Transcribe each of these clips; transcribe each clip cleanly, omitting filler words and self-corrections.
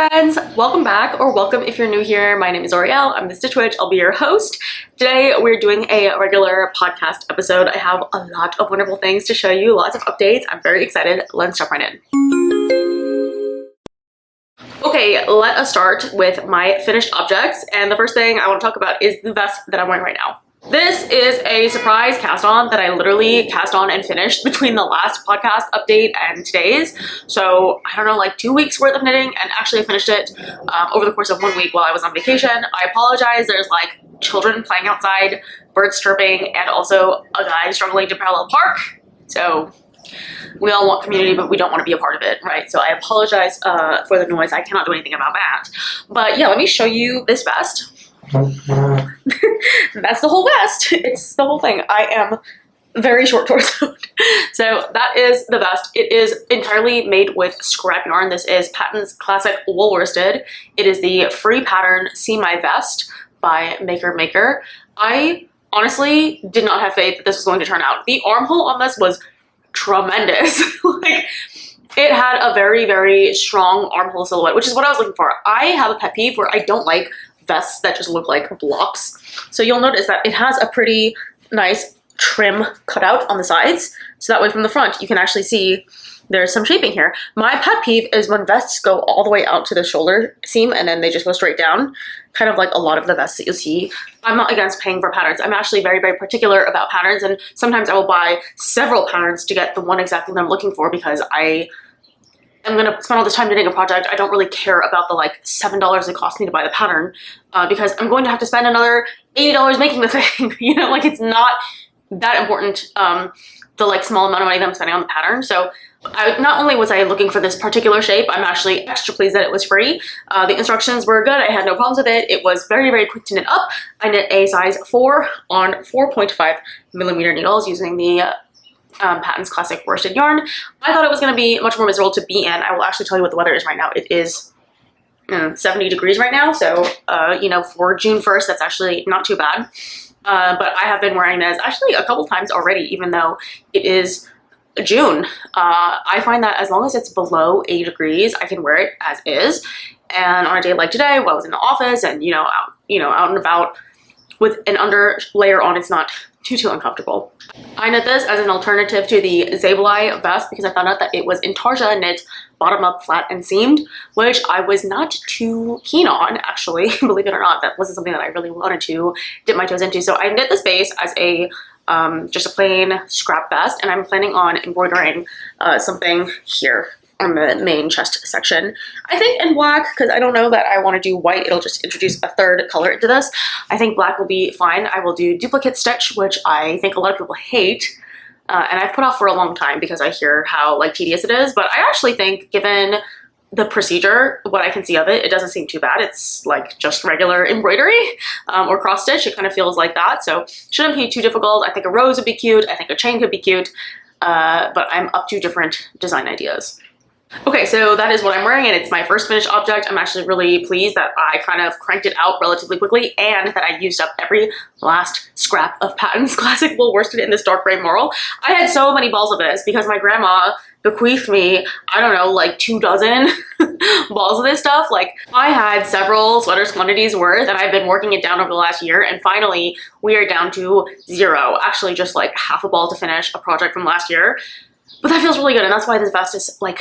friends, welcome back, or welcome if you're new here. My name is Ourielle, I'm the Stitch Witch, I'll be your host. Today we're doing a regular podcast episode. I have a lot of wonderful things to show you, lots of updates. I'm very excited. Let's jump right in. Okay, let us start with my finished objects, and the first thing I want to talk about is the vest that I'm wearing right now. This is a surprise cast on that I literally cast on and finished between the last podcast update and today's. So I don't know, like 2 weeks worth of knitting, and actually I finished it over the course of 1 week while I was on vacation. I apologize, there's like children playing outside, birds chirping, and also a guy struggling to parallel park. So we all want community, but we don't want to be a part of it, right? So I apologize for the noise. I cannot do anything about that. But yeah, let me show you this vest. That's the whole vest. It's the whole thing. I am very short torsoed. So that is the vest. It is entirely made with scrap yarn. This is Paton's classic wool worsted. It is the free pattern See My Vest by Maker. I honestly did not have faith that this was going to turn out. The armhole on this was tremendous. Like, it had a very, very strong armhole silhouette, which is what I was looking for. I have a pet peeve where I don't like vests that just look like blocks. So you'll notice that it has a pretty nice trim cutout on the sides. So that way from the front, you can actually see there's some shaping here. My pet peeve is when vests go all the way out to the shoulder seam and then they just go straight down, kind of like a lot of the vests that you'll see. I'm not against paying for patterns. I'm actually very, very particular about patterns, and sometimes I will buy several patterns to get the one exactly that I'm looking for because I'm gonna spend all this time knitting a project. I don't really care about the like $7 it cost me to buy the pattern because I'm going to have to spend another $80 making the thing. You know, like it's not that important, the like small amount of money that I'm spending on the pattern. So not only was I looking for this particular shape, I'm actually extra pleased that it was free. The instructions were good. I had no problems with it. It was very, very quick to knit up. I knit a size 4 on 4.5mm needles using the Paton's classic worsted yarn. I thought it was going to be much more miserable to be in. I will actually tell you what the weather is right now. It is 70 degrees right now, so you know, for June 1st, that's actually not too bad. But I have been wearing this actually a couple times already, even though it is June. I find that as long as it's below 80 degrees, I can wear it as is. And on a day like today, while I was in the office and out and about with an under layer on, it's not too uncomfortable. I knit this as an alternative to the Zabelai vest because I found out that it was intarsia knit, bottom up, flat and seamed, which I was not too keen on, actually. Believe it or not, that wasn't something that I really wanted to dip my toes into. So I knit this base as a just a plain scrap vest, and I'm planning on embroidering something here on the main chest section. I think in black, because I don't know that I want to do white. It'll just introduce a third color into this. I think black will be fine. I will do duplicate stitch, which I think a lot of people hate. And I've put off for a long time because I hear how like tedious it is. But I actually think, given the procedure, what I can see of it, it doesn't seem too bad. It's like just regular embroidery or cross stitch. It kind of feels like that. So shouldn't be too difficult. I think a rose would be cute. I think a chain could be cute. But I'm up to different design ideas. Okay, so that is what I'm wearing, and it's my first finished object. I'm actually really pleased that I kind of cranked it out relatively quickly and that I used up every last scrap of Paton's classic wool worsted in this dark gray moral. I had so many balls of this because my grandma bequeathed me, I don't know, like 2 dozen balls of this stuff. Like, I had several sweaters quantities worth, and I've been working it down over the last year, and finally we are down to 0. Actually, just like half a ball to finish a project from last year. But that feels really good, and that's why this vest is like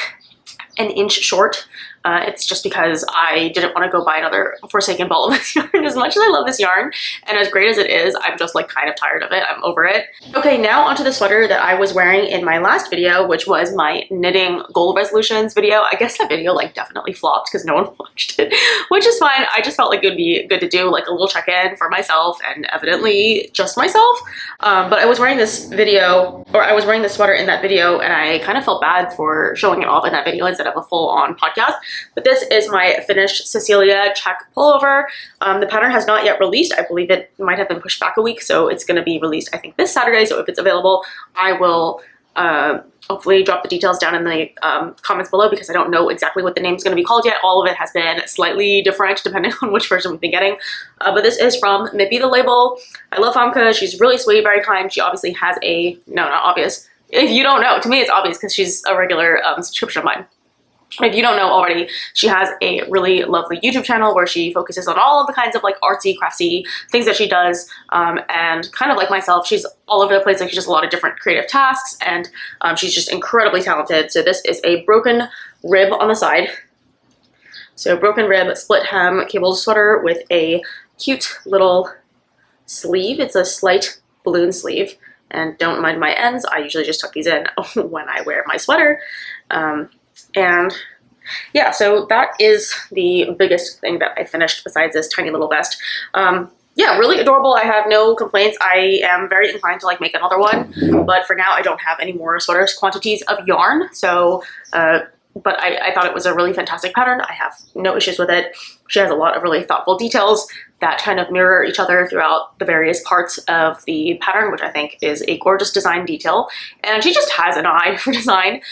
an inch short. It's just because I didn't want to go buy another forsaken ball of this yarn. As much as I love this yarn and as great as it is, I'm just like kind of tired of it. I'm over it. Okay, now onto the sweater that I was wearing in my last video, which was my knitting goal resolutions video. I guess that video like definitely flopped because no one watched it, which is fine. I just felt like it would be good to do like a little check-in for myself and evidently just myself. But I was wearing this sweater in that video, and I kind of felt bad for showing it off in that video instead of a full-on podcast. But this is my finished Cecilia check pullover. The pattern has not yet released. I believe it might have been pushed back a week, so it's going to be released I think this Saturday. So if it's available, I will hopefully drop the details down in the comments below because I don't know exactly what the name is going to be called yet. All of it has been slightly different depending on which version we've been getting. But this is from Mipi the label. I love Famke. She's really sweet, very kind. She obviously has a, no, not obvious. If you don't know, to me it's obvious because she's a regular subscription of mine. If you don't know already, she has a really lovely YouTube channel where she focuses on all of the kinds of like artsy, craftsy things that she does. And kind of like myself, she's all over the place. Like she does a lot of different creative tasks, and she's just incredibly talented. So this is a broken rib on the side. So broken rib, split hem, cabled sweater with a cute little sleeve. It's a slight balloon sleeve, and don't mind my ends. I usually just tuck these in when I wear my sweater. And yeah, so that is the biggest thing that I finished besides this tiny little vest. Yeah, really adorable. I have no complaints. I am very inclined to like make another one, but for now I don't have any more sweaters quantities of yarn. So, but I thought it was a really fantastic pattern. I have no issues with it. She has a lot of really thoughtful details that kind of mirror each other throughout the various parts of the pattern, which I think is a gorgeous design detail. And she just has an eye for design.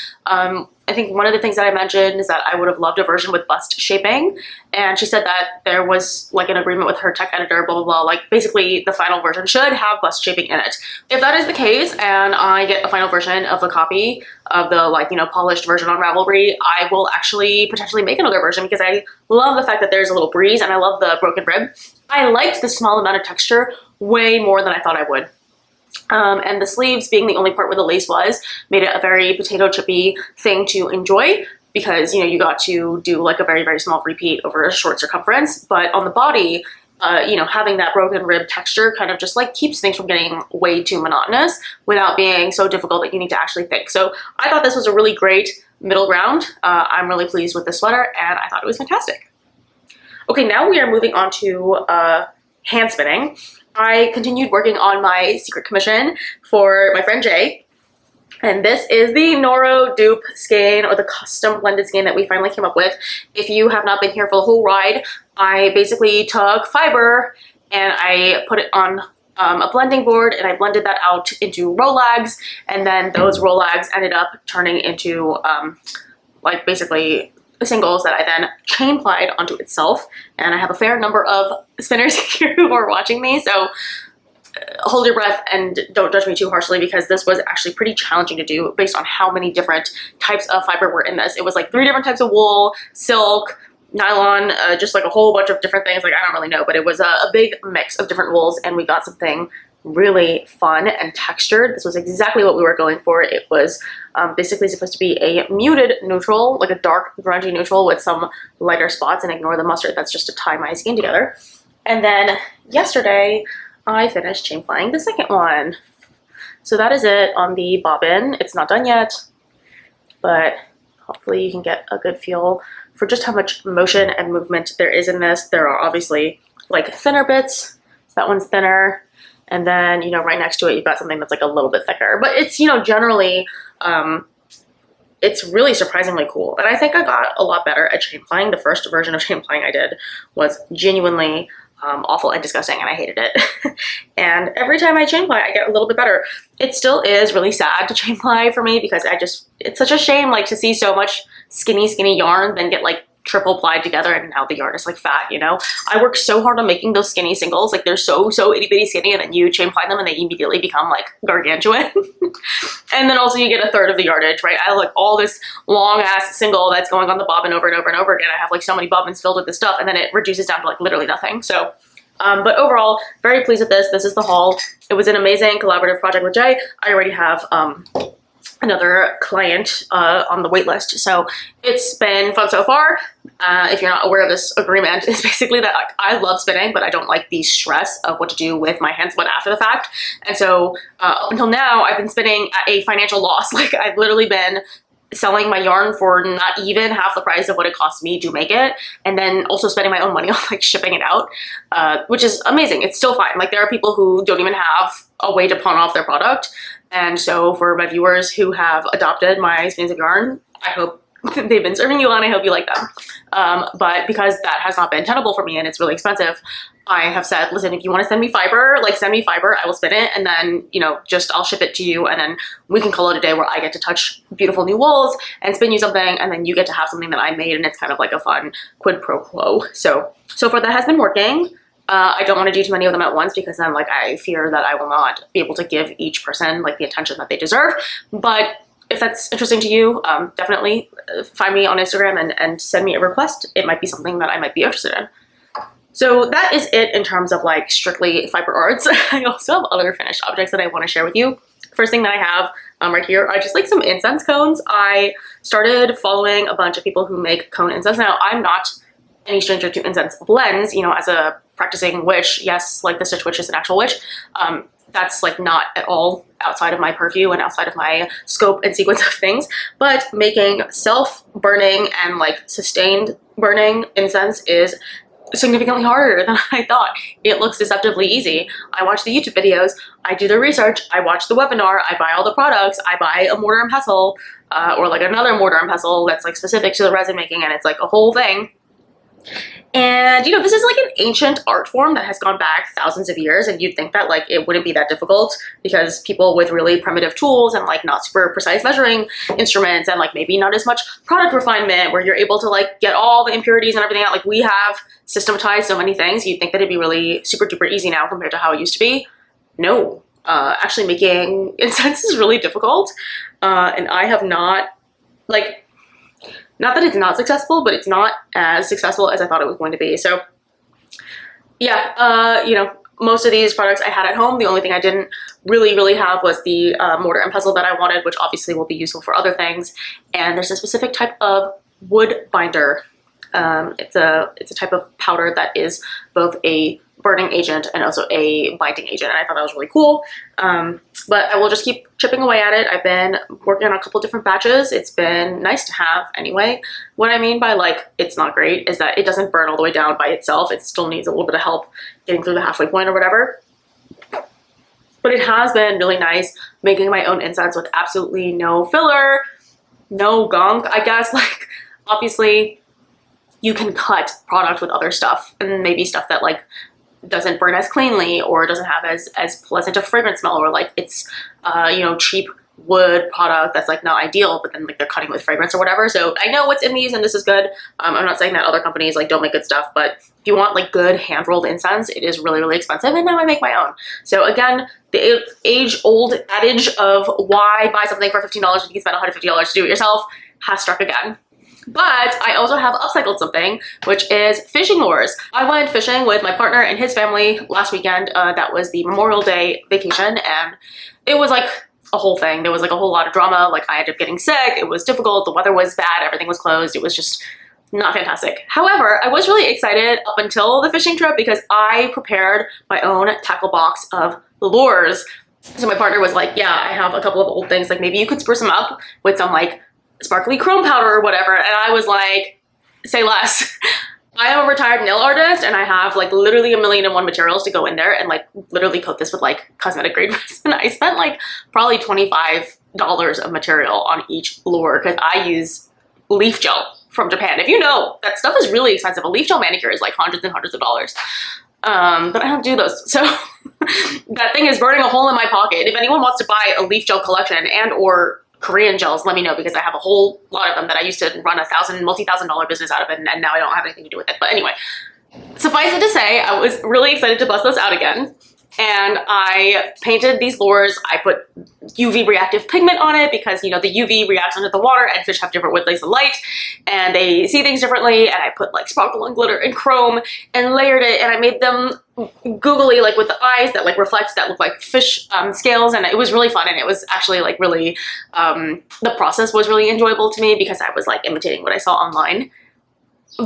I think one of the things that I mentioned is that I would have loved a version with bust shaping. And she said that there was like an agreement with her tech editor, blah, blah, blah. Like basically the final version should have bust shaping in it. If that is the case and I get a final version of the copy of the like, you know, polished version on Ravelry, I will actually potentially make another version because I love the fact that there's a little breeze and I love the broken rib. I liked the small amount of texture way more than I thought I would. And the sleeves being the only part where the lace was made it a very potato chippy thing to enjoy because, you know, you got to do like a very, very small repeat over a short circumference. But on the body, you know, having that broken rib texture kind of just like keeps things from getting way too monotonous without being so difficult that you need to actually think. So I thought this was a really great middle ground. I'm really pleased with this sweater and I thought it was fantastic. Okay, now we are moving on to hand spinning. I continued working on my secret commission for my friend Jay, and this is the Noro dupe skein, or the custom blended skein that we finally came up with. If you have not been here for the whole ride, I basically took fiber and I put it on a blending board and I blended that out into rolags, and then those rolags ended up turning into like basically singles that I then chain plied onto itself. And I have a fair number of spinners here who are watching me, so hold your breath and don't judge me too harshly because this was actually pretty challenging to do based on how many different types of fiber were in this. It was like 3 different types of wool, silk, nylon, just like a whole bunch of different things. Like I don't really know, but it was a big mix of different wools, and we got something really fun and textured. This was exactly what we were going for. It was basically supposed to be a muted neutral, like a dark grungy neutral with some lighter spots, and ignore the mustard. That's just to tie my skein together. And then yesterday I finished chain plying the second one. So that is it on the bobbin. It's not done yet, but hopefully you can get a good feel for just how much motion and movement there is in this. There are obviously like thinner bits. So that one's thinner. And then, you know, right next to it, you've got something that's like a little bit thicker. But it's, you know, generally, it's really surprisingly cool. And I think I got a lot better at chain plying. The first version of chain plying I did was genuinely awful and disgusting, and I hated it. And every time I chain ply, I get a little bit better. It still is really sad to chain ply for me because it's such a shame like to see so much skinny yarn then get like triple plied together and now the yarn is like fat, you know? I work so hard on making those skinny singles, like they're so itty bitty skinny, and then you chain ply them and they immediately become like gargantuan. And then also you get a third of the yardage, right? I have like all this long ass single that's going on the bobbin over and over and over again. I have like so many bobbins filled with this stuff, and then it reduces down to like literally nothing. So but overall, very pleased with this. This is the haul. It was an amazing collaborative project with Jay. I already have another client on the wait list, so it's been fun so far. If you're not aware of this agreement, it's basically that like, I love spinning, but I don't like the stress of what to do with my hand spun after the fact. And so up until now, I've been spinning at a financial loss. Like I've literally been selling my yarn for not even half the price of what it cost me to make it, and then also spending my own money on like shipping it out, which is amazing. It's still fine. Like there are people who don't even have a way to pawn off their product. And so for my viewers who have adopted my skeins of yarn, I hope they've been serving you well, and I hope you like them. But because that has not been tenable for me and it's really expensive, I have said, listen, if you want to send me fiber, like send me fiber, I will spin it, and then, you know, just I'll ship it to you, and then we can call it a day where I get to touch beautiful new wools and spin you something, and then you get to have something that I made, and it's kind of like a fun quid pro quo. So far that has been working. I don't want to do too many of them at once because then like I fear that I will not be able to give each person like the attention that they deserve. But if that's interesting to you, definitely find me on Instagram and send me a request. It might be something that I might be interested in. So that is it in terms of like strictly fiber arts. I also have other finished objects that I want to share with you. First thing that I have right here are just like some incense cones. I started following a bunch of people who make cone incense. Now, I'm not any stranger to incense blends, you know, as a practicing witch. Yes, like the Stitch Witch is an actual witch. That's like not at all outside of my purview and outside of my scope and sequence of things, but making self-burning and like sustained burning incense is significantly harder than I thought. It looks deceptively easy. I watch the YouTube videos, I do the research, I watch the webinar, I buy all the products, I buy a mortar and pestle, or like another mortar and pestle that's like specific to the resin making, and it's like a whole thing. And you know, this is like an ancient art form that has gone back thousands of years, and you'd think that like it wouldn't be that difficult because people with really primitive tools and like not super precise measuring instruments and like maybe not as much product refinement where you're able to like get all the impurities and everything out, like we have systematized so many things, you'd think that it'd be really super duper easy now compared to how it used to be. No, actually making incense is really difficult, and I have not, like, not that it's not successful, but it's not as successful as I thought it was going to be. So yeah, you know, most of these products I had at home. The only thing I didn't really have was the mortar and pestle that I wanted, which obviously will be useful for other things. And there's a specific type of wood binder. It's a type of powder that is both a burning agent and also a binding agent, and I thought that was really cool. But I will just keep chipping away at it. I've been working on a couple different batches. It's been nice to have anyway. What I mean by like it's not great is that it doesn't burn all the way down by itself. It still needs a little bit of help getting through the halfway point or whatever. But it has been really nice making my own incense with absolutely no filler, no gunk, I guess. Like, obviously you can cut product with other stuff and maybe stuff that like doesn't burn as cleanly or doesn't have as pleasant a fragrance smell, or like it's you know, cheap wood product that's like not ideal, but then like they're cutting with fragrance or whatever. So I know what's in these and this is good. I'm not saying that other companies like don't make good stuff, but if you want like good hand-rolled incense, it is really expensive, and now I make my own. So again, the age-old adage of why buy something for $15 if you can spend $150 to do it yourself has struck again. But I also have upcycled something, which is fishing lures. I went fishing with my partner and his family last weekend. That was the Memorial Day vacation, and it was like a whole thing. There was like a whole lot of drama. Like, I ended up getting sick. It was difficult. The weather was bad. Everything was closed. It was just not fantastic. However, I was really excited up until the fishing trip because I prepared my own tackle box of lures. So my partner was like, yeah, I have a couple of old things. Like, maybe you could spruce them up with some like sparkly chrome powder or whatever. And I was like, say less. I am a retired nail artist, and I have like literally 1,000,001 materials to go in there and like literally coat this with like cosmetic grade resin. I spent like probably $25 of material on each lure because I use leaf gel from Japan. If you know, that stuff is really expensive. A leaf gel manicure is like hundreds and hundreds of dollars. But I don't do those. So that thing is burning a hole in my pocket. If anyone wants to buy a leaf gel collection and or Korean gels, let me know, because I have a whole lot of them that I used to run a multi-thousand-dollar business out of, and now I don't have anything to do with it. But anyway, suffice it to say, I was really excited to bust those out again. And I painted these lures. I put UV reactive pigment on it because, you know, the UV reacts under the water and fish have different wavelengths of light and they see things differently. And I put like sparkle and glitter and chrome and layered it, and I made them googly, like with the eyes that like reflect, that look like fish scales. And it was really fun, and it was actually like really, the process was really enjoyable to me because I was like imitating what I saw online.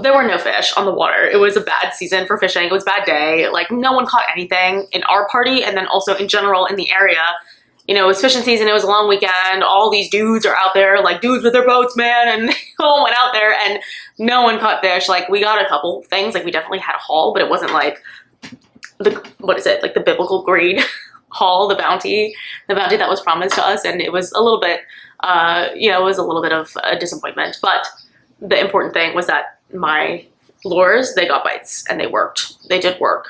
There were no fish on the water. It was a bad season for fishing. It was a bad day. Like, no one caught anything in our party, and then also in general in the area. You know, it was fishing season. It was a long weekend. All these dudes are out there, like dudes with their boats, man, and they all went out there and no one caught fish. Like, we got a couple things. Like, we definitely had a haul, but it wasn't like the, what is it? Like the biblical grade haul, the bounty that was promised to us. And it was a little bit, you know, it was a little bit of a disappointment. But the important thing was that my lures, they got bites and they worked. They did work.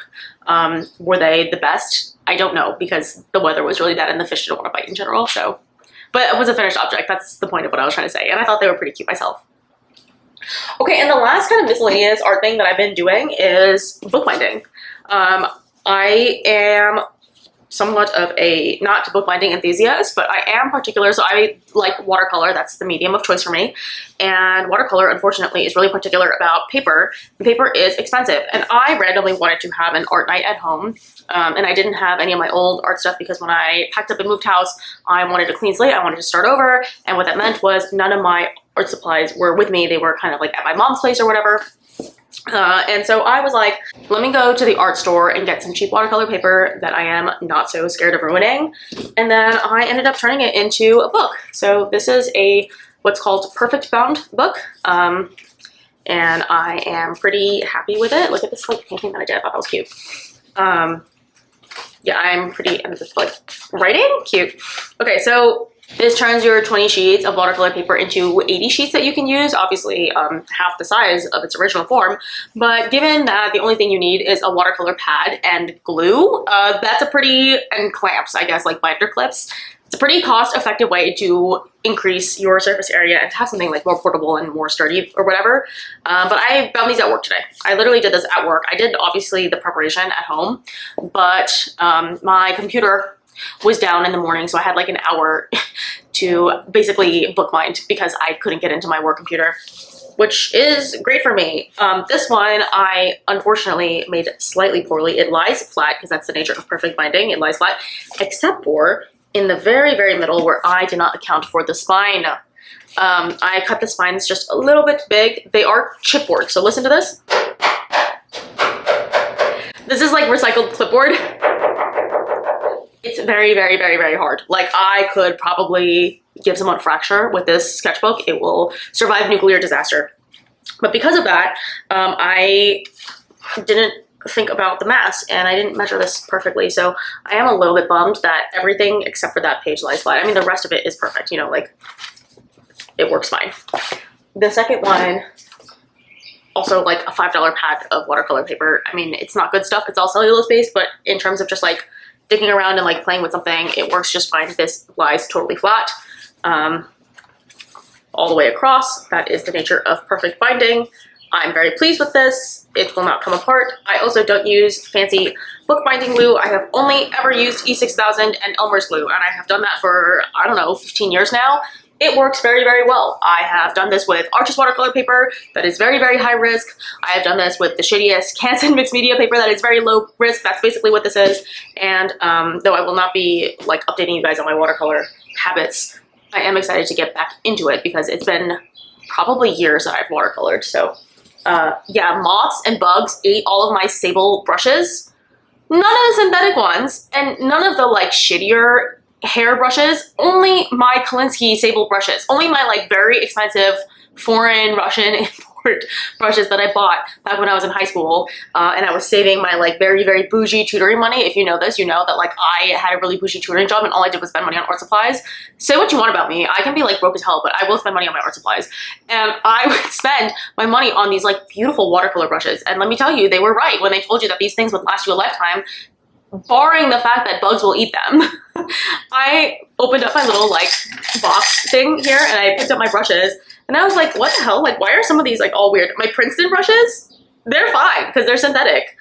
Were they the best? I don't know, because the weather was really bad and the fish didn't want to bite in general. So, but it was a finished object. That's the point of what I was trying to say. And I thought they were pretty cute myself. Okay, and the last kind of miscellaneous art thing that I've been doing is bookbinding. I am somewhat of a not bookbinding enthusiast, but I am particular. So I like watercolor. That's the medium of choice for me. And watercolor, unfortunately, is really particular about paper. The paper is expensive. And I randomly wanted to have an art night at home. And I didn't have any of my old art stuff because when I packed up and moved house, I wanted a clean slate. I wanted to start over. And what that meant was none of my art supplies were with me. They were kind of like at my mom's place or whatever. And so I was like, let me go to the art store and get some cheap watercolor paper that I am not so scared of ruining. And then I ended up turning it into a book. So this is what's called perfect bound book. And I am pretty happy with it. Look at this like painting that I did. I thought that was cute. Yeah, I'm pretty, and just like writing, cute. Okay, so this turns your 20 sheets of watercolor paper into 80 sheets that you can use, obviously half the size of its original form. But given that the only thing you need is a watercolor pad and glue, that's a pretty, and clamps, I guess, like binder clips. It's a pretty cost-effective way to increase your surface area and have something like more portable and more sturdy or whatever. But I found these at work today. I literally did this at work. I did obviously the preparation at home, but my computer was down in the morning, so I had like an hour to basically bookbind because I couldn't get into my work computer, which is great for me. This one I unfortunately made slightly poorly. It lies flat because that's the nature of perfect binding. It lies flat, except for in the very, very middle where I did not account for the spine. I cut the spines just a little bit big. They are chipboard, so listen to this. This is like recycled clipboard. It's very, very, very, very hard. Like I could probably give someone a fracture with this sketchbook. It will survive nuclear disaster. But because of that, I didn't think about the mass and I didn't measure this perfectly. So I am a little bit bummed that everything except for that page lies flat. I mean, the rest of it is perfect, you know, like it works fine. The second one, also like a $5 pad of watercolor paper. I mean, it's not good stuff. It's all cellulose based, but in terms of just like digging around and like playing with something, it works just fine. This lies totally flat all the way across. That is the nature of perfect binding. I'm very pleased with this. It will not come apart. I also don't use fancy bookbinding glue. I have only ever used E6000 and Elmer's glue, and I have done that for, I don't know, 15 years now. It works very, very well. I have done this with Arches watercolor paper that is very, very high risk. I have done this with the shittiest Canson mixed media paper that is very low risk. That's basically what this is. And though I will not be like updating you guys on my watercolor habits, I am excited to get back into it because it's been probably years that I've watercolored. So yeah, moths and bugs ate all of my sable brushes. None of the synthetic ones and none of the like shittier hair brushes, only my Kolinsky sable brushes, only my like very expensive foreign Russian import brushes that I bought back when I was in high school, and I was saving my like very, very bougie tutoring money. If you know this, you know that like I had a really bougie tutoring job and all I did was spend money on art supplies. Say what you want about me, I can be like broke as hell, but I will spend money on my art supplies. And I would spend my money on these like beautiful watercolor brushes, and let me tell you, they were right when they told you that these things would last you a lifetime, barring the fact that bugs will eat them. I opened up my little like box thing here and I picked up my brushes and I was like, what the hell? Like, why are some of these like all weird? My Princeton brushes, they're fine because they're synthetic.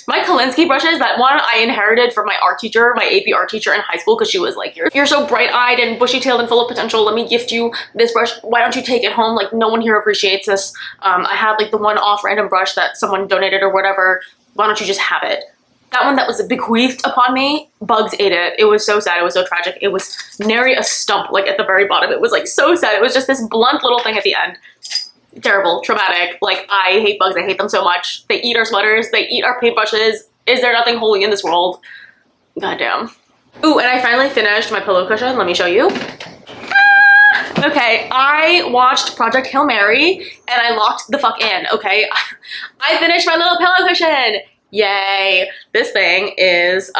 My Kolinsky brushes, that one I inherited from my art teacher, my AP art teacher in high school, because she was like, you're so bright-eyed and bushy-tailed and full of potential. Let me gift you this brush. Why don't you take it home? Like, no one here appreciates this. I had like the one-off random brush that someone donated or whatever. Why don't you just have it? That one that was bequeathed upon me, bugs ate it. It was so sad. It was so tragic. It was nary a stump, like at the very bottom. It was like so sad. It was just this blunt little thing at the end. Terrible, traumatic. Like, I hate bugs. I hate them so much. They eat our sweaters. They eat our paintbrushes. Is there nothing holy in this world? Goddamn. Ooh, and I finally finished my pillow cushion. Let me show you. Ah! Okay, I watched Project Hail Mary and I locked the fuck in, okay? I finished my little pillow cushion. Yay. This thing is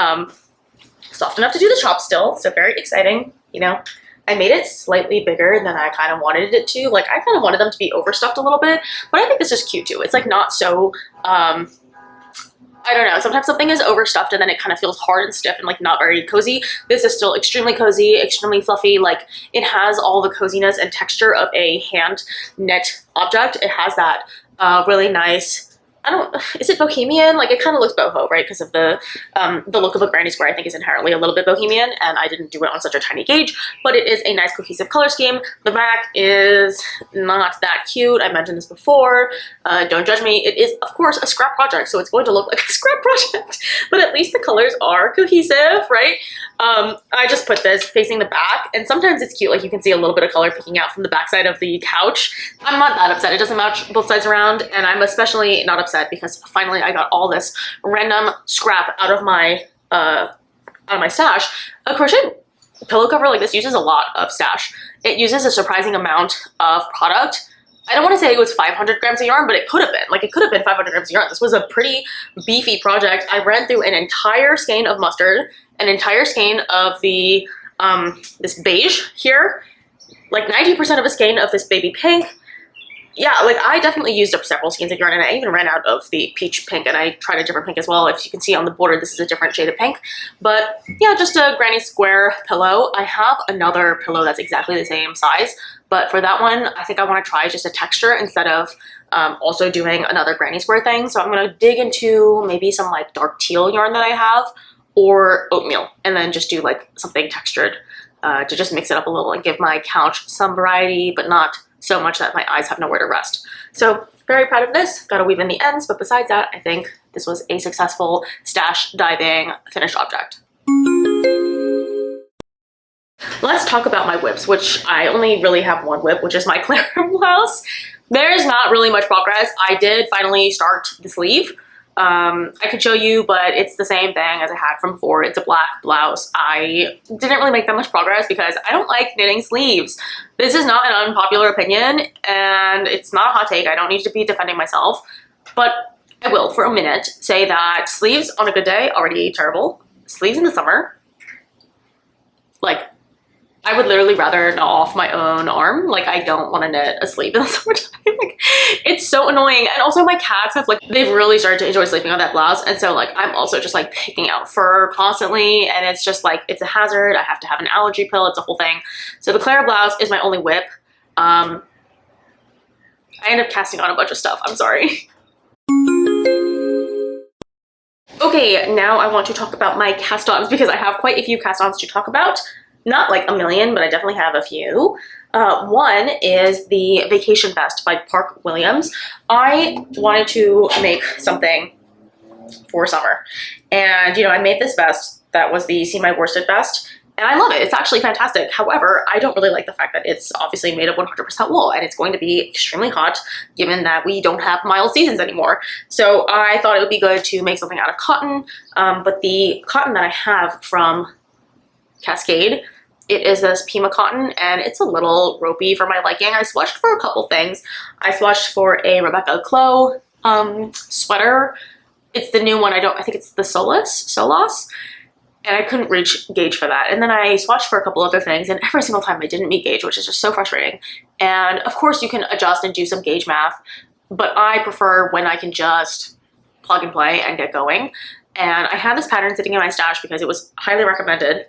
soft enough to do the chop still, so very exciting. You know, I made it slightly bigger than I kind of wanted it to. Like, I kind of wanted them to be overstuffed a little bit, but I think this is cute too. It's like not so, I don't know, sometimes something is overstuffed and then it kind of feels hard and stiff and like not very cozy. This is still extremely cozy, extremely fluffy. Like, it has all the coziness and texture of a hand knit object. It has that really nice I don't, is it bohemian? Like, it kind of looks boho, right? Because of the look of a granny square, I think, is inherently a little bit bohemian, and I didn't do it on such a tiny gauge, but it is a nice cohesive color scheme. The back is not that cute. I mentioned this before. Don't judge me. It is, of course, a scrap project, so it's going to look like a scrap project, but at least the colors are cohesive, right? I just put this facing the back, and sometimes it's cute. Like, you can see a little bit of color peeking out from the back side of the couch. I'm not that upset. It doesn't match both sides around, and I'm especially not upset because finally I got all this random scrap out of my stash. A crochet pillow cover like this uses a lot of stash. It uses a surprising amount of product. I don't want to say it was 500 grams of yarn, but it could have been. Like, it could have been 500 grams of yarn. This was a pretty beefy project. I ran through an entire skein of mustard, an entire skein of the this beige here, like 90% of a skein of this baby pink. Yeah, like, I definitely used up several skeins of yarn, and I even ran out of the peach pink, and I tried a different pink as well. If you can see on the border, this is a different shade of pink. But yeah, just a granny square pillow. I have another pillow that's exactly the same size, but for that one, I think I want to try just a texture instead of also doing another granny square thing. So I'm going to dig into maybe some like dark teal yarn that I have, or oatmeal, and then just do like something textured to just mix it up a little and give my couch some variety, but not so much that my eyes have nowhere to rest. So very proud of this. Got to weave in the ends, but besides that, I think this was a successful stash diving finished object. Let's talk about my whips, which I only really have one whip, which is my Klara blouse. There's not really much progress. I did finally start the sleeve. I could show you, but it's the same thing as I had from before. It's a black blouse. I didn't really make that much progress because I don't like knitting sleeves. This is not an unpopular opinion, and it's not a hot take. I don't need to be defending myself, but I will for a minute say that sleeves on a good day, already terrible. Sleeves in the summer, like, I would literally rather gnaw off my own arm. Like, I don't want to knit a sleeve in the summertime. Like, it's so annoying. And also my cats have, like, they've really started to enjoy sleeping on that blouse. And so, like, I'm also just, like, picking out fur constantly. And it's just, like, it's a hazard. I have to have an allergy pill. It's a whole thing. So the Klara blouse is my only whip. I end up casting on a bunch of stuff. I'm sorry. Okay, now I want to talk about my cast-ons because I have quite a few cast-ons to talk about. Not like a million, but I definitely have a few. One is the Vacation Vest by Park Williams. I wanted to make something for summer. And, you know, I made this vest that was the See My Worsted vest. And I love it. It's actually fantastic. However, I don't really like the fact that it's obviously made of 100% wool, and it's going to be extremely hot given that we don't have mild seasons anymore. So I thought it would be good to make something out of cotton. But the cotton that I have from Cascade, it is this Pima cotton, and it's a little ropey for my liking. I swatched for a couple things. I swatched for a Rebecca Clow sweater. It's the new one. I think it's the Solas, and I couldn't reach gauge for that. And then I swatched for a couple other things, and every single time I didn't meet gauge, which is just so frustrating. And of course you can adjust and do some gauge math, but I prefer when I can just plug and play and get going. And I had this pattern sitting in my stash because it was highly recommended.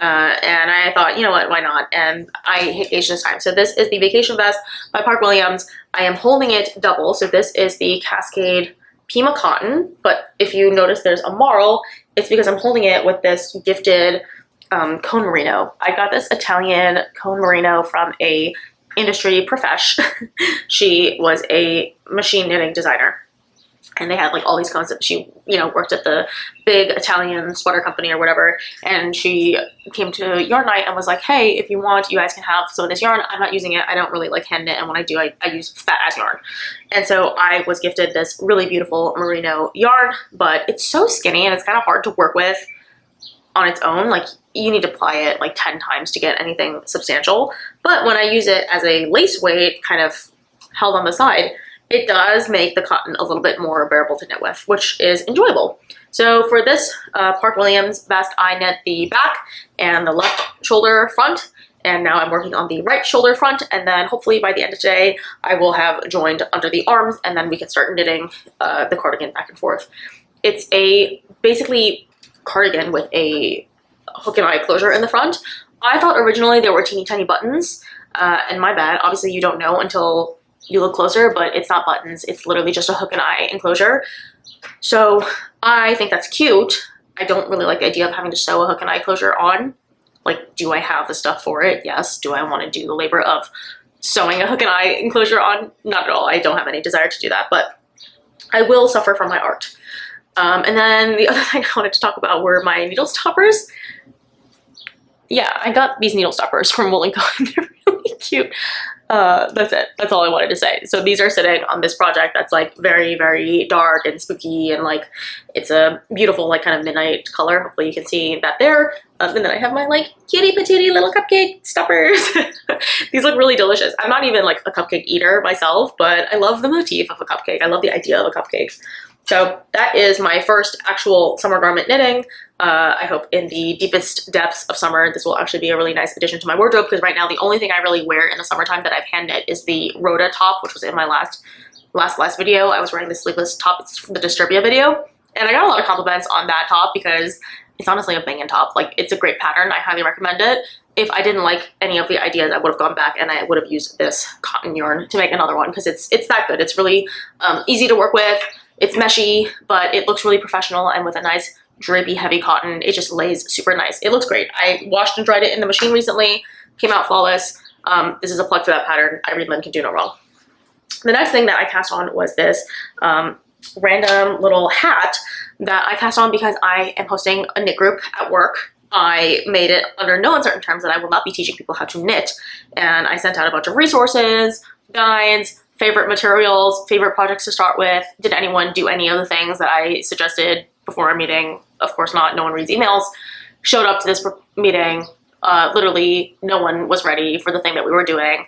And I thought, you know what, why not? And I hit gauge this time. So this is the Vacation Vest by Park Williams. I am holding it double. So this is the Cascade Pima cotton, but if you notice there's a marl, it's because I'm holding it with this gifted cone merino. I got this Italian cone merino from a industry profesh. She was a machine knitting designer. And they had like all these cones that she, you know, worked at the big Italian sweater company or whatever. And she came to yarn night and was like, hey, if you want, you guys can have some of this yarn. I'm not using it. I don't really like hand knit. And when I do, I use fat ass yarn. And so I was gifted this really beautiful merino yarn, but it's so skinny and it's kind of hard to work with on its own. Like, you need to ply it like 10 times to get anything substantial. But when I use it as a lace weight kind of held on the side, it does make the cotton a little bit more bearable to knit with, which is enjoyable. So for this Park Williams vest, I knit the back and the left shoulder front, and now I'm working on the right shoulder front, and then hopefully by the end of today, I will have joined under the arms, and then we can start knitting the cardigan back and forth. It's a basically cardigan with a hook and eye closure in the front. I thought originally there were teeny tiny buttons, and my bad. Obviously you don't know until you look closer, but it's not buttons. It's literally just a hook and eye enclosure. So I think that's cute. I don't really like the idea of having to sew a hook and eye closure on. Like, do I have the stuff for it? Yes. Do I want to do the labor of sewing a hook and eye enclosure on? Not at all. I don't have any desire to do that, but I will suffer from my art. And then the other thing I wanted to talk about were my needle stoppers. Yeah, I got these needle stoppers from Wool & Co. They're really cute. That's it. That's all I wanted to say. So these are sitting on this project that's like very, very dark and spooky, and like it's a beautiful like kind of midnight color. Hopefully you can see that there. And then I have my like cutie patootie little cupcake stoppers. These look really delicious. I'm not even like a cupcake eater myself, but I love the motif of a cupcake. I love the idea of a cupcake. So that is my first actual summer garment knitting. I hope in the deepest depths of summer, this will actually be a really nice addition to my wardrobe, because right now the only thing I really wear in the summertime that I've hand knit is the Rhoda top, which was in my last video. I was wearing the sleeveless top. It's from the Disturbia video. And I got a lot of compliments on that top because it's honestly a banging top. Like, it's a great pattern. I highly recommend it. If I didn't like any of the ideas, I would have gone back and I would have used this cotton yarn to make another one, because it's that good. It's really easy to work with. It's meshy, but it looks really professional, and with a nice drapey heavy cotton, it just lays super nice. It looks great. I washed and dried it in the machine recently. Came out flawless. This is a plug for that pattern. Irene Lynn can do no wrong. The next thing that I cast on was this random little hat that I cast on because I am hosting a knit group at work. I made it under no uncertain terms that I will not be teaching people how to knit, and I sent out a bunch of resources, guides, favorite materials, favorite projects to start with. Did anyone do any of the things that I suggested before our meeting? Of course not. No one reads emails. Showed up to this meeting. Literally no one was ready for the thing that we were doing.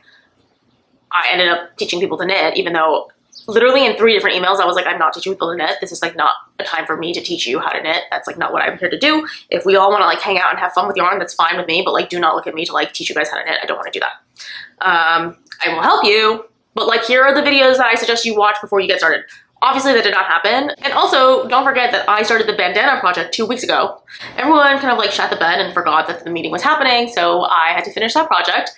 I ended up teaching people to knit, even though literally in 3 different emails I was like, I'm not teaching people to knit. This is like not a time for me to teach you how to knit. That's like not what I'm here to do. If we all want to like hang out and have fun with yarn, that's fine with me, but like do not look at me to like teach you guys how to knit. I don't want to do that. I will help you, but like here are the videos that I suggest you watch before you get started. Obviously that did not happen. And also don't forget that I started the bandana project 2 weeks ago. Everyone kind of like shat the bed and forgot that the meeting was happening, so I had to finish that project.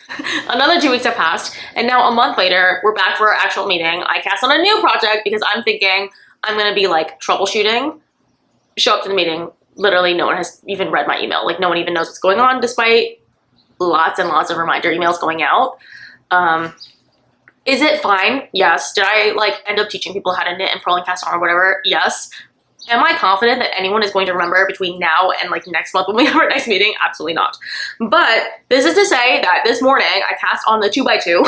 Another 2 weeks have passed, and now a month later we're back for our actual meeting. I cast on a new project because I'm thinking I'm gonna be like troubleshooting. Show up to the meeting, literally no one has even read my email. Like no one even knows what's going on, despite lots and lots of reminder emails going out. Is it fine? Yes. Did I like end up teaching people how to knit and purl and cast on or whatever? Yes. Am I confident that anyone is going to remember between now and like next month when we have our next meeting? Absolutely not. But this is to say that this morning I cast on the 2x2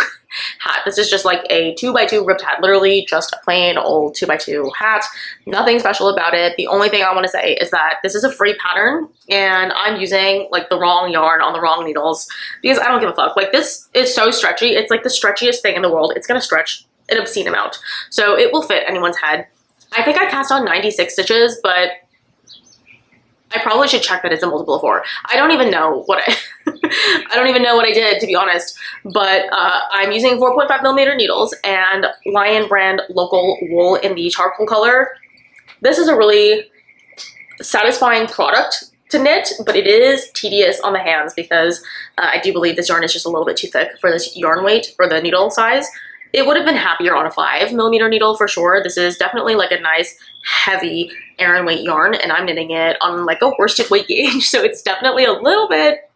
hat. This is just like a 2x2 ribbed hat, literally just a plain old 2x2 hat. Nothing special about it. The only thing I want to say is that this is a free pattern and I'm using like the wrong yarn on the wrong needles because I don't give a fuck. Like this is so stretchy. It's like the stretchiest thing in the world. It's going to stretch an obscene amount. So it will fit anyone's head. I think I cast on 96 stitches, but I probably should check that it's a multiple of 4. I don't even know what I don't even know what I did, to be honest, but I'm using 4.5mm needles and Lion brand local wool in the charcoal color. This is a really satisfying product to knit, but it is tedious on the hands because I do believe this yarn is just a little bit too thick for this yarn weight or the needle size. It would have been happier on a 5mm needle for sure. This is definitely like a nice heavy Aran weight yarn and I'm knitting it on like a worsted weight gauge. So it's definitely a little bit,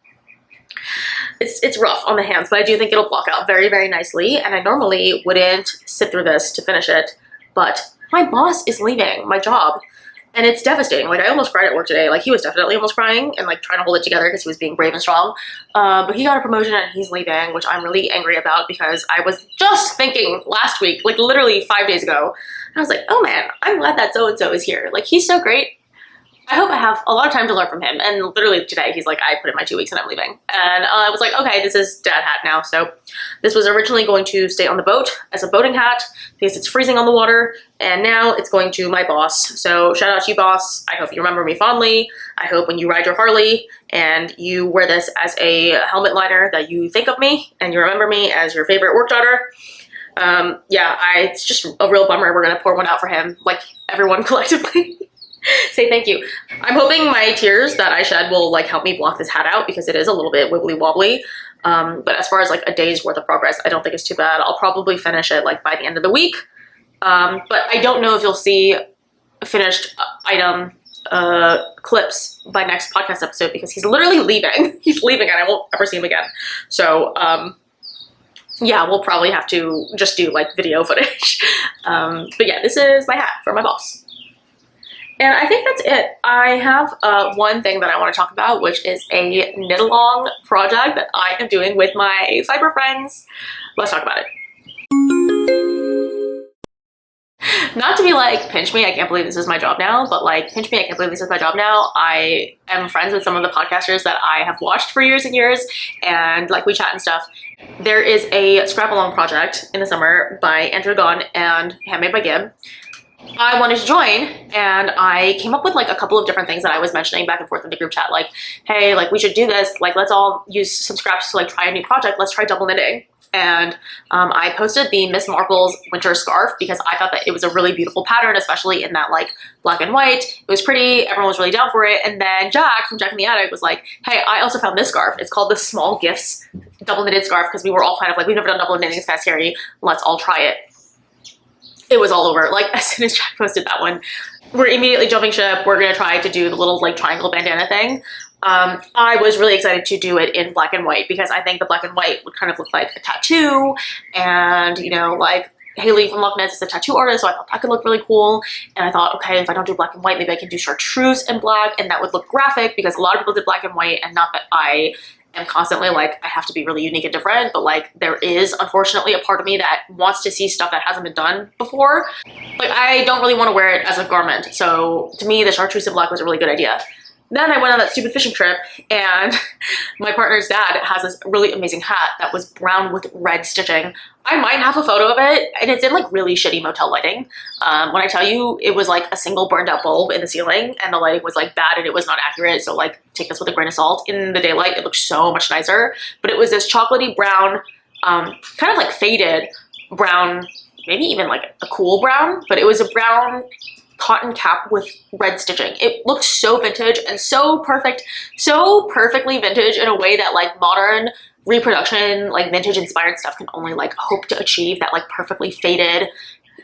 it's rough on the hands, but I do think it'll block out very, very nicely. And I normally wouldn't sit through this to finish it, but my boss is leaving my job. And it's devastating. Like I almost cried at work today. Like he was definitely almost crying and like trying to hold it together because he was being brave and strong. But he got a promotion and he's leaving, which I'm really angry about because I was just thinking last week, like literally 5 days ago, and I was like, oh man, I'm glad that so-and-so is here. Like he's so great. I hope I have a lot of time to learn from him. And literally today, he's like, I put in my 2 weeks and I'm leaving. And I was like, okay, this is dad hat now. So this was originally going to stay on the boat as a boating hat because it's freezing on the water. And now it's going to my boss. So shout out to you, boss. I hope you remember me fondly. I hope when you ride your Harley and you wear this as a helmet liner that you think of me and you remember me as your favorite work daughter. Yeah, it's just a real bummer. We're going to pour one out for him, like everyone collectively. Say thank you. I'm hoping my tears that I shed will like help me block this hat out because it is a little bit wibbly wobbly. But as far as like a day's worth of progress, I don't think it's too bad. I'll probably finish it like by the end of the week. But I don't know if you'll see finished item clips by next podcast episode because he's literally leaving. He's leaving and I won't ever see him again. So yeah, we'll probably have to just do like video footage. But yeah, this is my hat for my boss. And I think that's it. I have one thing that I want to talk about, which is a knit along project that I am doing with my cyber friends. Let's talk about it. Not to be like, pinch me, I can't believe this is my job now, but like, pinch me, I can't believe this is my job now. I am friends with some of the podcasters that I have watched for years and years, and like we chat and stuff. There is a scrap along project in the summer by Andrew Garn and Handmade by Gynt. I wanted to join, and I came up with like a couple of different things that I was mentioning back and forth in the group chat, like, hey, like we should do this, like let's all use some scraps to like try a new project, let's try double knitting. And I posted the Miss Marple's winter scarf because I thought that it was a really beautiful pattern, especially in that like black and white. It was pretty, everyone was really down for it. And then Jack from Jack in the Attic was like, hey, I also found this scarf. It's called the Small Gifts double knitted scarf because we were all kind of like, we've never done double knitting, it's kind of scary. Let's all try it. It was all over. Like as soon as Jack posted that one, we're immediately jumping ship. We're gonna try to do the little like triangle bandana thing. I was really excited to do it in black and white because I think the black and white would kind of look like a tattoo, and you know, like Haley from Loch Ness is a tattoo artist, so I thought that could look really cool. And I thought, okay, if I don't do black and white, maybe I can do chartreuse in black, and that would look graphic because a lot of people did black and white, and not that I am constantly like, I have to be really unique and different, but like there is unfortunately a part of me that wants to see stuff that hasn't been done before. Like I don't really want to wear it as a garment, so to me the chartreuse in black was a really good idea. Then I went on that stupid fishing trip, and my partner's dad has this really amazing hat that was brown with red stitching. I might have a photo of it, and it's in like really shitty motel lighting. When I tell you it was like a single burned out bulb in the ceiling, and the lighting was like bad and it was not accurate, so like take this with a grain of salt. In the daylight it looked so much nicer, but it was this chocolatey brown, kind of like faded brown, maybe even like a cool brown, but it was a brown cotton cap with red stitching. It looked so vintage and so perfect, so perfectly vintage in a way that like modern reproduction, like vintage inspired stuff can only like hope to achieve, that like perfectly faded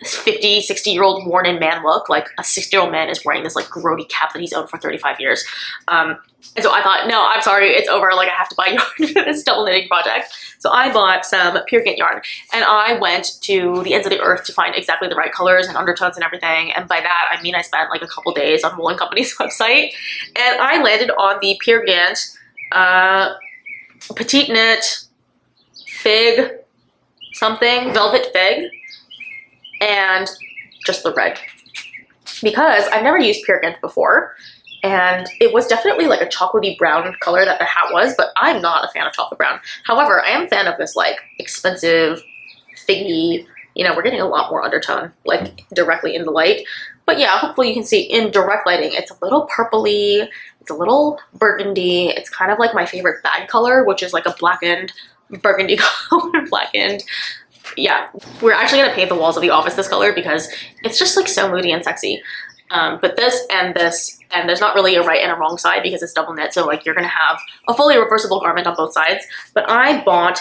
50, 60-year-old worn in man look. Like a 60-year-old man is wearing this like grody cap that he's owned for 35 years. And so I thought, no, I'm sorry, it's over. Like I have to buy yarn for this double knitting project. So I bought some pure Gynt yarn, and I went to the ends of the earth to find exactly the right colors and undertones and everything. And by that, I mean I spent like a couple days on Wool & Company's website, and I landed on the pure Gynt PetiteKnit fig something, velvet fig, and just the red, because I've never used pure Gynt before, and it was definitely like a chocolatey brown color that the hat was, but I'm not a fan of chocolate brown. However, I am a fan of this like expensive figgy, you know, we're getting a lot more undertone like directly in the light. But yeah, hopefully you can see in direct lighting, it's a little purpley, it's a little burgundy, it's kind of like my favorite bag color, which is like a blackened burgundy color, blackened. Yeah, we're actually gonna paint the walls of the office this color because it's just like so moody and sexy. But this, and there's not really a right and a wrong side because it's double knit, so like you're gonna have a fully reversible garment on both sides. But I bought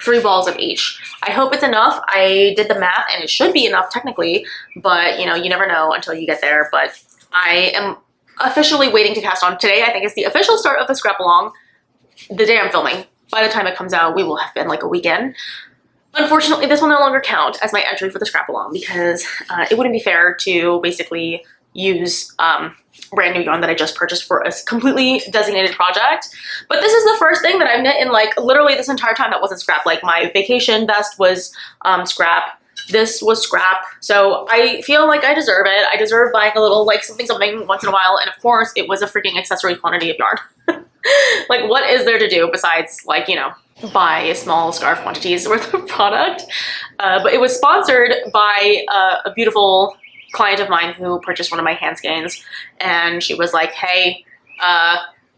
3 balls of each. I hope it's enough. I did the math and it should be enough technically, but you know, you never know until you get there. But I am officially waiting to cast on. Today I think is the official start of the scrap along, the day I'm filming. By the time it comes out, we will have been like a weekend. Unfortunately, this will no longer count as my entry for the scrap along because it wouldn't be fair to basically use brand new yarn that I just purchased for a completely designated project. But this is the first thing that I've knit in like literally this entire time that wasn't scrap. Like my vacation vest was scrap. This was scrap. So I feel like I deserve it. I deserve buying a little like something once in a while. And of course it was a freaking accessory quantity of yarn. Like what is there to do besides like, you know, buy small scarf quantities worth of product? But it was sponsored by a beautiful client of mine who purchased one of my hand skeins, and she was like, hey,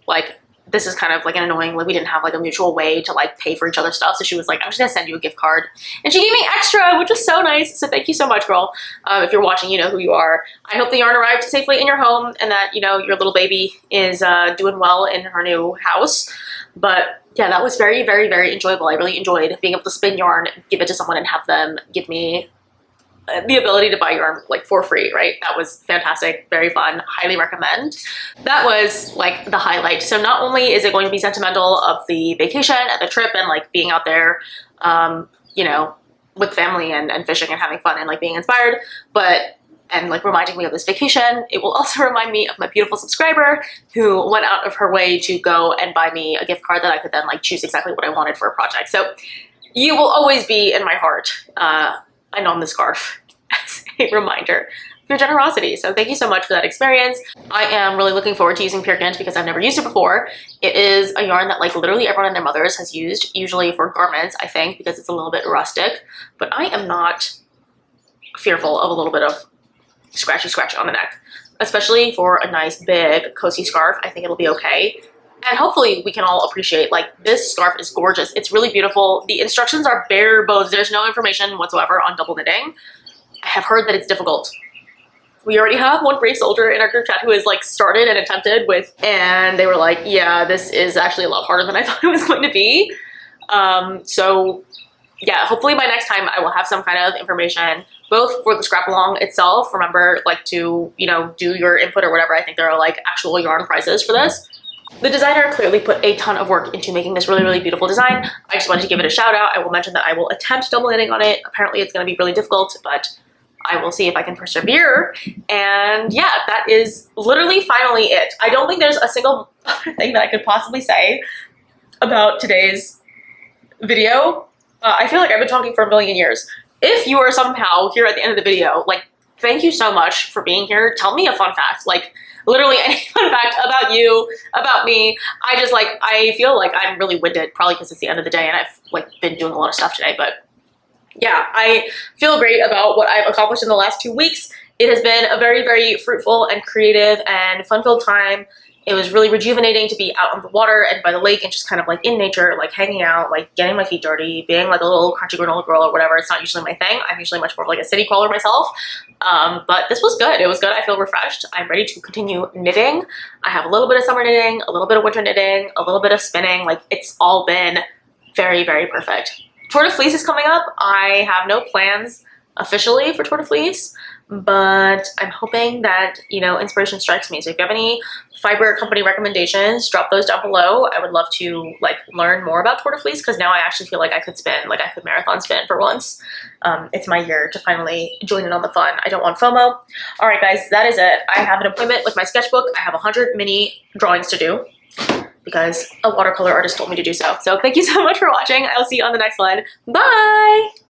like this is kind of like an annoying, like we didn't have like a mutual way to like pay for each other's stuff, so she was like, I'm just gonna send you a gift card, and she gave me extra, which was so nice. So thank you so much, girl. If you're watching, you know who you are. I hope the yarn arrived safely in your home and that, you know, your little baby is doing well in her new house. But yeah, that was very, very, very enjoyable. I really enjoyed being able to spin yarn, give it to someone, and have them give me the ability to buy yarn like for free, right? That was fantastic, very fun, highly recommend. That was like the highlight. So not only is it going to be sentimental of the vacation and the trip and like being out there, you know, with family and fishing and having fun and like being inspired, and like reminding me of this vacation, it will also remind me of my beautiful subscriber who went out of her way to go and buy me a gift card that I could then like choose exactly what I wanted for a project. So you will always be in my heart, and on the scarf as a reminder of your generosity. So thank you so much for that experience. I am really looking forward to using PetiteKnit because I've never used it before. It is a yarn that like literally everyone and their mothers has used, usually for garments, I think, because it's a little bit rustic, but I am not fearful of a little bit of scratchy scratch on the neck, especially for a nice big cozy scarf. I think it'll be okay. And hopefully we can all appreciate, like, this scarf is gorgeous. It's really beautiful. The instructions are bare bones. There's no information whatsoever on double knitting. I have heard that it's difficult. We already have one brave soldier in our group chat who has like started and attempted with, and they were like, yeah, this is actually a lot harder than I thought it was going to be. So yeah, hopefully by next time I will have some kind of information, both for the scrap along itself. Remember, like, to, you know, do your input or whatever. I think there are like actual yarn prizes for this. The designer clearly put a ton of work into making this really, really beautiful design. I just wanted to give it a shout out. I will mention that I will attempt double knitting on it. Apparently it's going to be really difficult, but I will see if I can persevere. And yeah, that is literally finally it. I don't think there's a single other thing that I could possibly say about today's video. I feel like I've been talking for a million years. If you are somehow here at the end of the video, like, thank you so much for being here. Tell me a fun fact, like literally any fun fact about you, about me. I feel like I'm really winded, probably because it's the end of the day and I've like been doing a lot of stuff today, but yeah, I feel great about what I've accomplished in the last 2 weeks. It has been a very, very fruitful and creative and fun-filled time. It was really rejuvenating to be out on the water and by the lake and just kind of like in nature, like hanging out, like getting my feet dirty, being like a little crunchy granola girl or whatever. It's not usually my thing. I'm usually much more of like a city crawler myself. But this was good. It was good. I feel refreshed. I'm ready to continue knitting. I have a little bit of summer knitting, a little bit of winter knitting, a little bit of spinning. Like, it's all been very, very perfect. Tour de Fleece is coming up. I have no plans officially for Tour de Fleece, but I'm hoping that, you know, inspiration strikes me. So if you have any fiber company recommendations, drop those down below. I would love to like learn more about Tour de Fleece because now I actually feel like I could spin, like I could marathon spin for once. It's my year to finally join in on the fun. I don't want FOMO. All right, guys, that is it. I have an appointment with my sketchbook. I have 100 mini drawings to do because a watercolor artist told me to do so. So thank you so much for watching. I'll see you on the next one. Bye!